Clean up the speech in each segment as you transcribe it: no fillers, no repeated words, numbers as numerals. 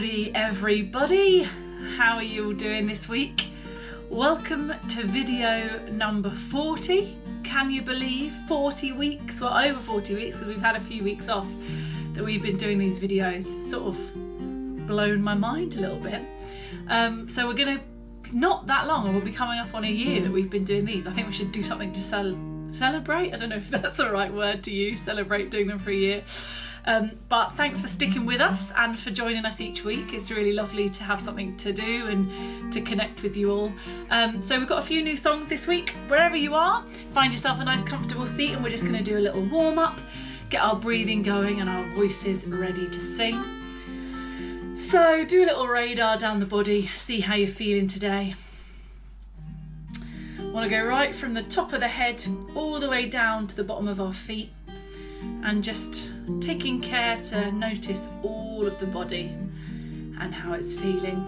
Howdy everybody, how are you all doing this week? Welcome to video number 40. Can you believe 40 weeks? Well, over 40 weeks because we've had a few weeks off that we've been doing these videos. It's sort of blown my mind a little bit. So we're gonna, not that long, and we'll be coming up on a year that we've been doing these. I think we should do something to celebrate. I don't know if that's the right word to use, celebrate doing them for a year. But thanks for sticking with us and for joining us each week. It's really lovely to have something to do and to connect with you all. So we've got a few new songs this week. Wherever you are, find yourself a nice comfortable seat and we're just going to do a little warm up, get our breathing going and our voices ready to sing. So do a little radar down the body, see how you're feeling today. Want to go right from the top of the head all the way down to the bottom of our feet, and just taking care to notice all of the body and how it's feeling.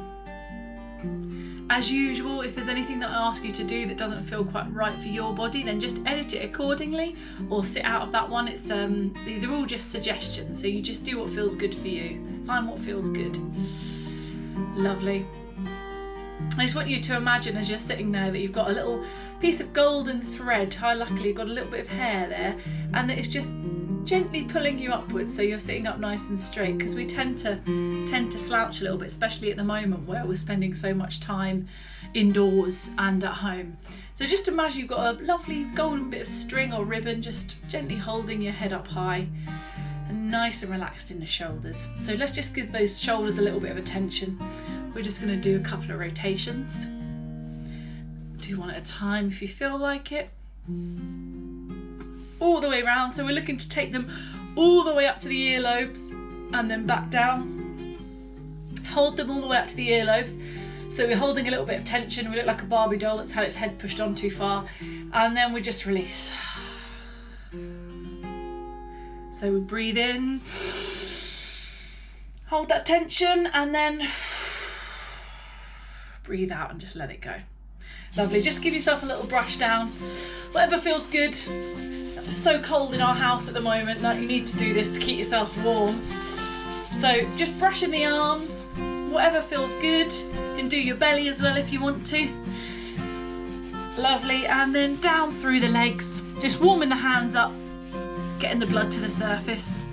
As usual, if there's anything that I ask you to do that doesn't feel quite right for your body, then just edit it accordingly or sit out of that one. It's these are all just suggestions, so you just do what feels good for you. Find what feels good. Lovely. I just want you to imagine as you're sitting there that you've got a little piece of golden thread. Luckily you've got a little bit of hair there, and that it's just gently pulling you upwards so you're sitting up nice and straight, because we tend to slouch a little bit, especially at the moment where we're spending so much time indoors and at home. So just imagine you've got a lovely golden bit of string or ribbon just gently holding your head up high and nice and relaxed in the shoulders. So let's just give those shoulders a little bit of attention. We're just going to do a couple of rotations. Do one at a time if you feel like it. All the way around, so we're looking to take them all the way up to the earlobes and then back down. Hold them all the way up to the earlobes, so we're holding a little bit of tension. We look like a Barbie doll that's had its head pushed on too far, and then we just release. So we breathe in, hold that tension, and then breathe out and just let it go. Lovely. Just give yourself a little brush down, whatever feels good. It's so cold in our house at the moment that you need to do this to keep yourself warm. So just brushing the arms, whatever feels good. You can do your belly as well if you want to. Lovely. And then down through the legs, just warming the hands up, getting the blood to the surface.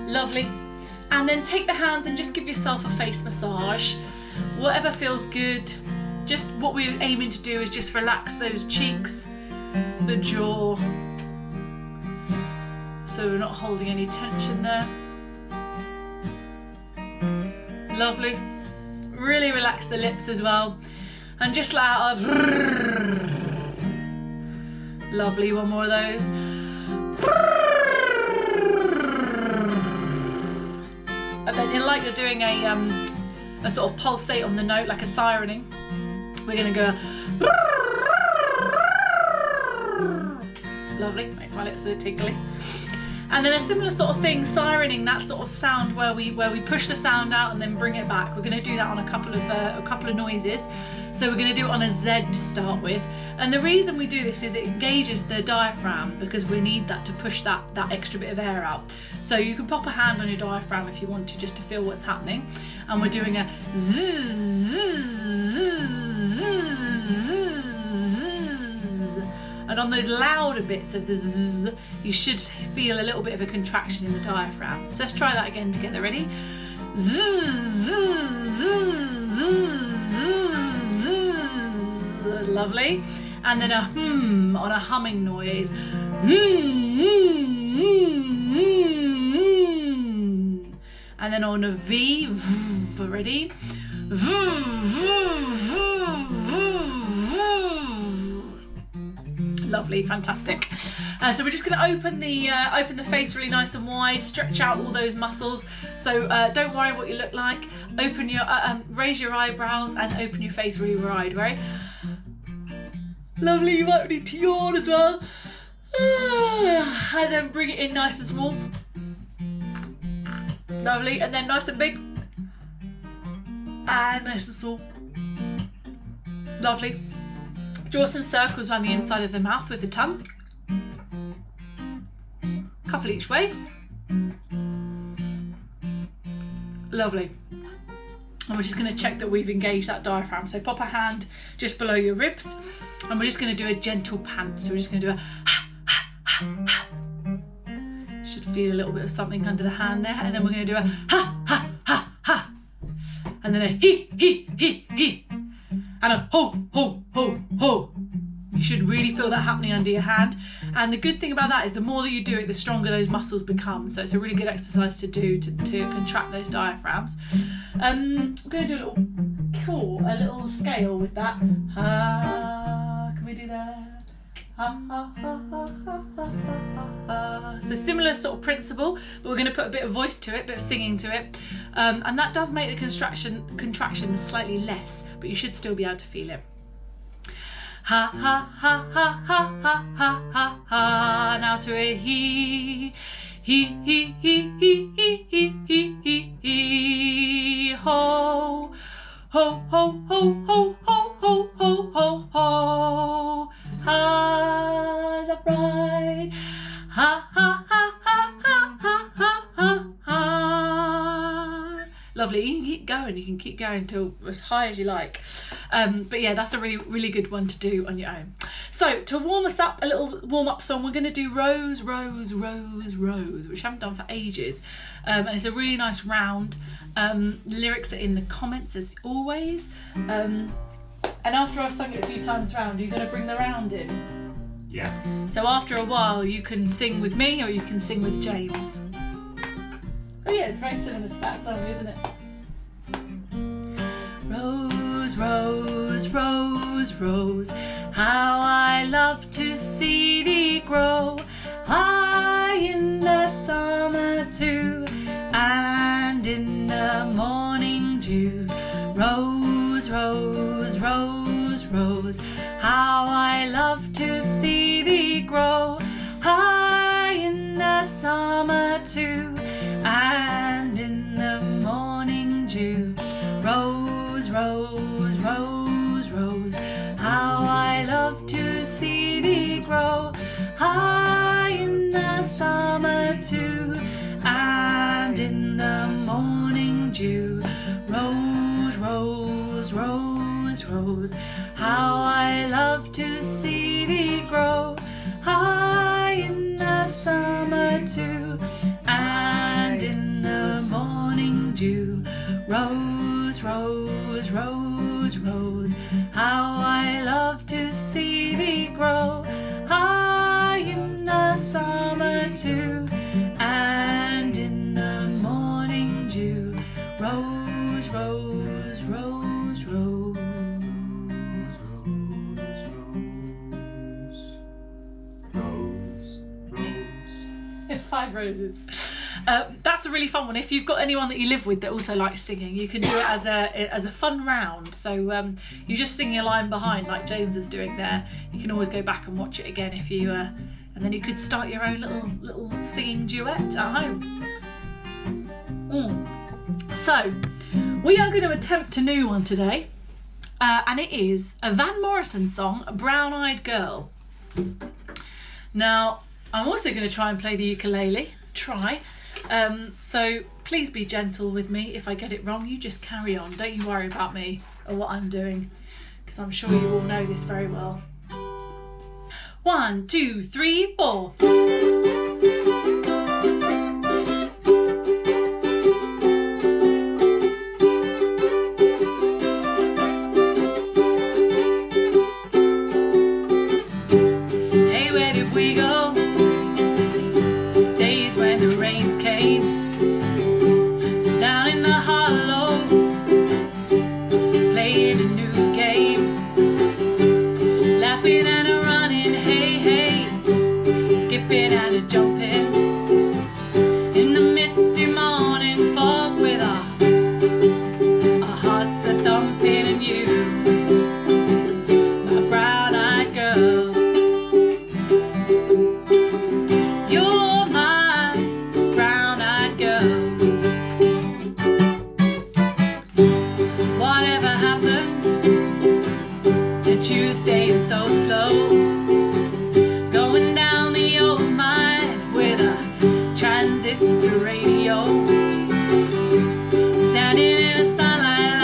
Lovely. And then take the hands and just give yourself a face massage, whatever feels good. Just what we're aiming to do is just relax those cheeks, the jaw, so we're not holding any tension there. Lovely. Really relax the lips as well, and just let out a lovely. One more of those. And then like you're doing a sort of pulsate on the note, like a sirening. We're going to go lovely, makes my lips a bit tickly. And then a similar sort of thing, sirening, that sort of sound where we push the sound out and then bring it back. We're going to do that on a couple of noises. So we're going to do it on a Z to start with. And the reason we do this is it engages the diaphragm, because we need that to push that extra bit of air out. So you can pop a hand on your diaphragm if you want to, just to feel what's happening. And we're doing a zzz, zzz, zzz. And on those louder bits of the zzz, you should feel a little bit of a contraction in the diaphragm. So let's try that again together. Ready? Zzz, zzz, zzz, zzz. Lovely. And then a hmm on a humming noise. And then on a V, v, ready? Lovely, fantastic. So we're just going to open the face really nice and wide, stretch out all those muscles. So don't worry what you look like. Open your, raise your eyebrows and open your face really wide, right? Lovely. You might need to yawn as well. And then bring it in nice and small. Lovely. And then nice and big. And nice and small. Lovely. Draw some circles around the inside of the mouth with the tongue. Couple each way. Lovely. And we're just going to check that we've engaged that diaphragm. So pop a hand just below your ribs, and we're just going to do a gentle pant. So we're just going to do a ha, ha, ha, ha. Should feel a little bit of something under the hand there. And then we're going to do a ha, ha, ha, ha. And then a he, he. And a ho, ho, ho, ho. You should really feel that happening under your hand. And the good thing about that is the more that you do it, the stronger those muscles become. So it's a really good exercise to do to contract those diaphragms. I'm going to do a little scale with that. Ha, can we do that? Ha, ha, ha, ha, ha, ha, ha. So similar sort of principle, but we're going to put a bit of voice to it, a bit of singing to it. And that does make the contraction slightly less, but you should still be able to feel it. Ha ha ha ha ha ha ha ha ha. Now to a he ho ho ho ho ho ho ho ho ho ho. Ha, is that right? Ha ha ha ha ha ha ha ha ha. Lovely. You can keep going. You can keep going till as high as you like. But yeah, that's a really good one to do on your own. So to warm us up, a little warm up song, we're going to do Rose, Rose, Rose, Rose, which I haven't done for ages. And it's a really nice round. Lyrics are in the comments as always. And after I've sung it a few times round, you're going to bring the round in. Yeah. So after a while, you can sing with me or you can sing with James. Oh yeah, it's very similar to that song, isn't it? Rose, rose, rose, rose, how I love to see thee grow, high in the summer too, and in the morning dew. Rose, rose, rose, rose, how I love to see thee grow, high in the summer too, and in the morning dew. Rose, rose, rose, rose, how I love to see thee grow, high in the summer too, and in the morning dew. Rose, rose, rose, rose, how I love to see thee grow, high in the summer too, and in the morning dew. Rose, rose, rose, rose, how I love to see thee grow, high in the summer too, and in the morning dew. Rose, rose, rose, rose. Rose, rose. 5 roses. That's a really fun one. If you've got anyone that you live with that also likes singing, you can do it as a fun round. So you just sing your line behind like James is doing there. You can always go back and watch it again if you and then you could start your own little singing duet at home. So we are going to attempt a new one today, and it is a Van Morrison song, Brown Eyed Girl. Now I'm also going to try and play the ukulele. So please be gentle with me. If I get it wrong, you just carry on. Don't you worry about me or what I'm doing, because I'm sure you all know this very well. 1, 2, 3, 4. Hey, where did we go? Days when the rains came down in the hollow, playing a new game, laughing and a-runnin, hey, hey, skipping and a-jumpin, in the misty morning fog with our hearts a-thumping, and you, my brown-eyed girl, you're my brown-eyed girl. Whatever happened to Tuesday so slow, going down the old mine with a transistor radio, standing in a sunlight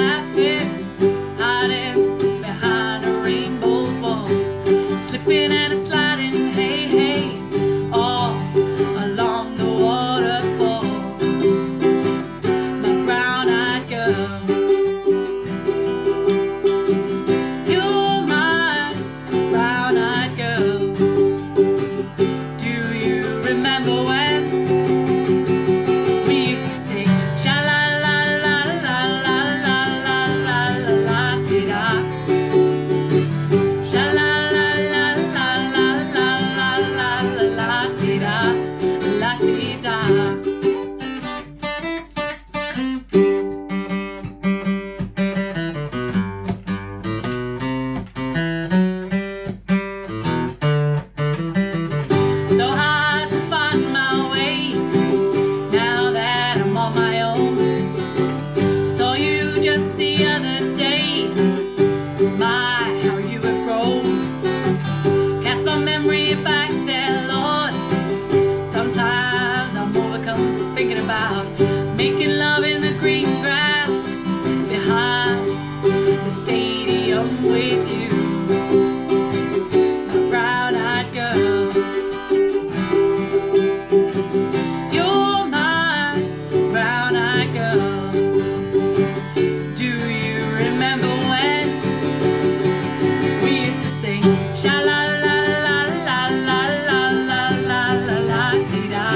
how you have grown. Cast my memory back there, Lord. Sometimes I'm overcome thinking about making love in the green grass behind the stadium with you, my brown-eyed girl. You're my brown-eyed girl. Do you remember when we used to sing Sha-la-la-la-la-la-la-la-la-la-la-la-la-dee-da?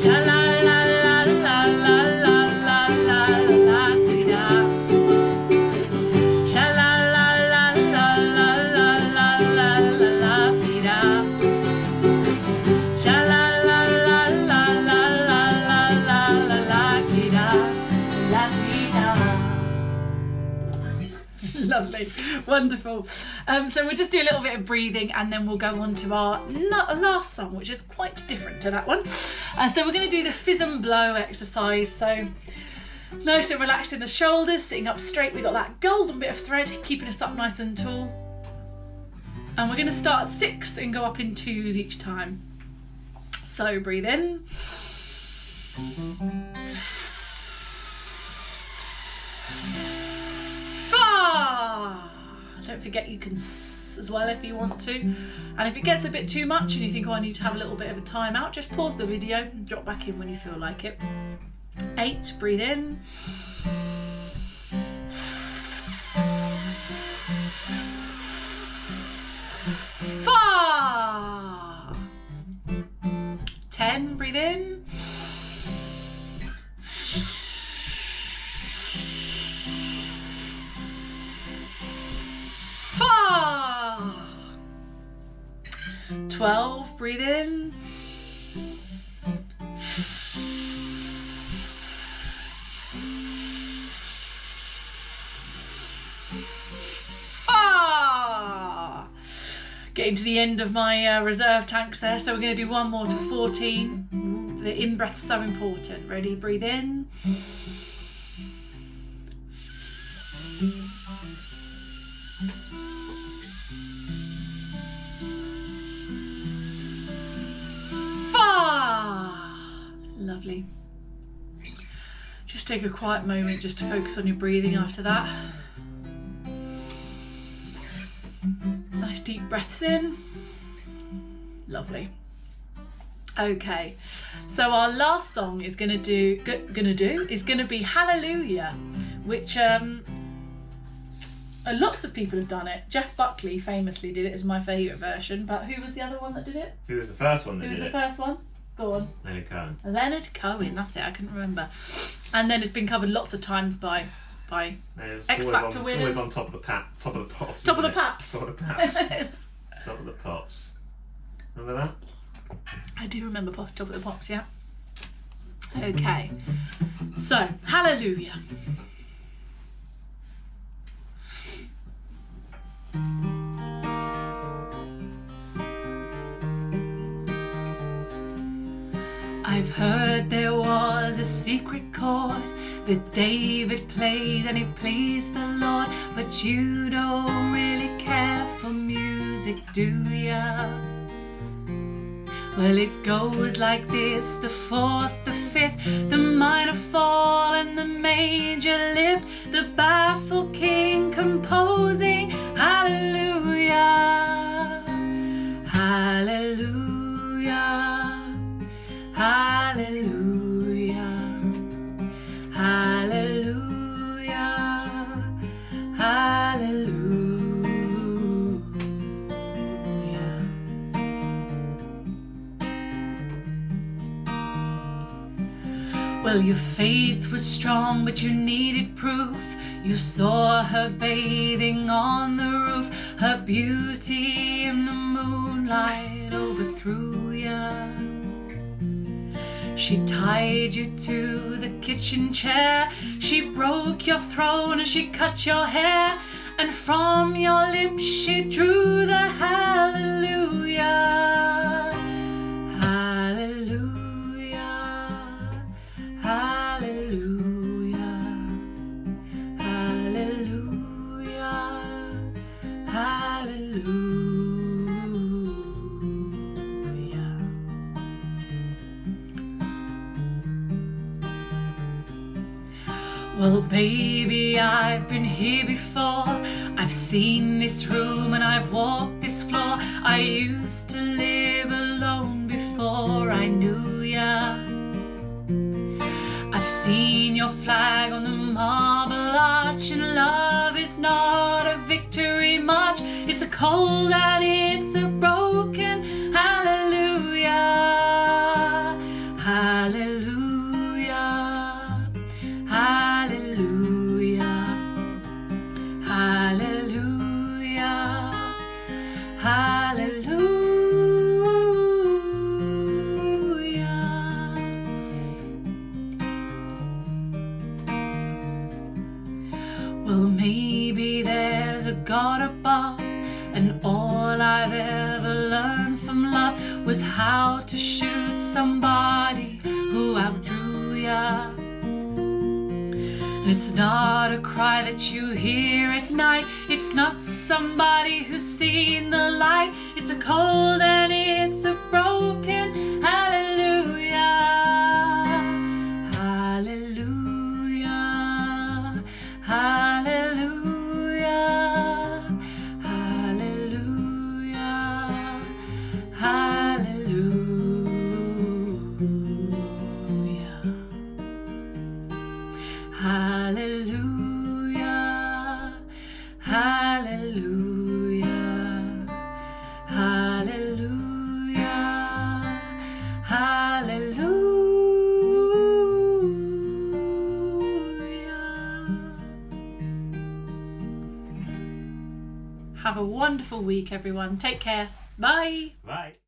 Sha-la-la-la-la-la-la-la-la-la-la-dee-da. Sha-la-la-la-la-la-la-la-la-la-dee-da. Sha-la-la-la-la-la-la-la-la-la-dee-da. La-dee-da. Lovely, wonderful. So we'll just do a little bit of breathing and then we'll go on to our last song, which is quite different to that one. So we're going to do the Fizz and Blow exercise. So nice and relaxed in the shoulders, sitting up straight. We've got that golden bit of thread keeping us up nice and tall. And we're going to start at 6 and go up in 2s each time. So breathe in. Don't forget you can as well if you want to. And if it gets a bit too much and you think, oh, I need to have a little bit of a time out, just pause the video and drop back in when you feel like it. 8, breathe in. 4. 10, breathe in. 12, breathe in. 4. Getting to the end of my reserve tanks there, so we're going to do one more to 14. The in-breath is so important. Ready? Breathe in. 4. Lovely. Just take a quiet moment just to focus on your breathing after that. Nice deep breaths in. Lovely. Okay, so our last song is gonna be Hallelujah, which lots of people have done it. Jeff Buckley famously did it, as my favourite version, but who was the other one that did it? Who was the first one that Who did was it? the first one? Go on. Leonard Cohen. Leonard Cohen, that's it, I couldn't remember. And then it's been covered lots of times by X Factor winners. It's always on top of the pops. Top of the paps. Top of the paps. Top of the pops. Remember that? I do remember Top of the Pops, yeah. Okay, so Hallelujah. I've heard there was a secret chord that David played and it pleased the Lord, but you don't really care for music, do ya? Well, it goes like this: the 4th, the 5th, the minor fall and the major lift, the baffled king composing Hallelujah, Hallelujah, Hallelujah, Hallelujah, Hallelujah. Well, your faith was strong, but you needed proof. You saw her bathing on the roof, her beauty in the moonlight overthrew ya. She tied you to the kitchen chair, she broke your throne and she cut your hair, and from your lips she drew the hallelujah, hallelujah, hallelujah, hallelujah, Well, baby, I've been here before. I've seen this room and I've walked this floor. I used to live alone before I knew ya. I've seen your flag on the marble arch, and love is not a victory march. It's a cold and it's a broken hallelujah. Hallelujah. Hallelujah. Hallelujah. Hallelujah. Well, maybe there's a God above, and all I've ever learned from love was how to shoot somebody who outdrew ya. And it's not a cry that you hear at night. It's not somebody who's seen the light. It's a cold and it's a broken hallelujah. Hallelujah. Hallelujah. Hallelujah. Hallelujah. Hallelujah, hallelujah, hallelujah, hallelujah. Have a wonderful week, everyone. Take care. Bye. Bye.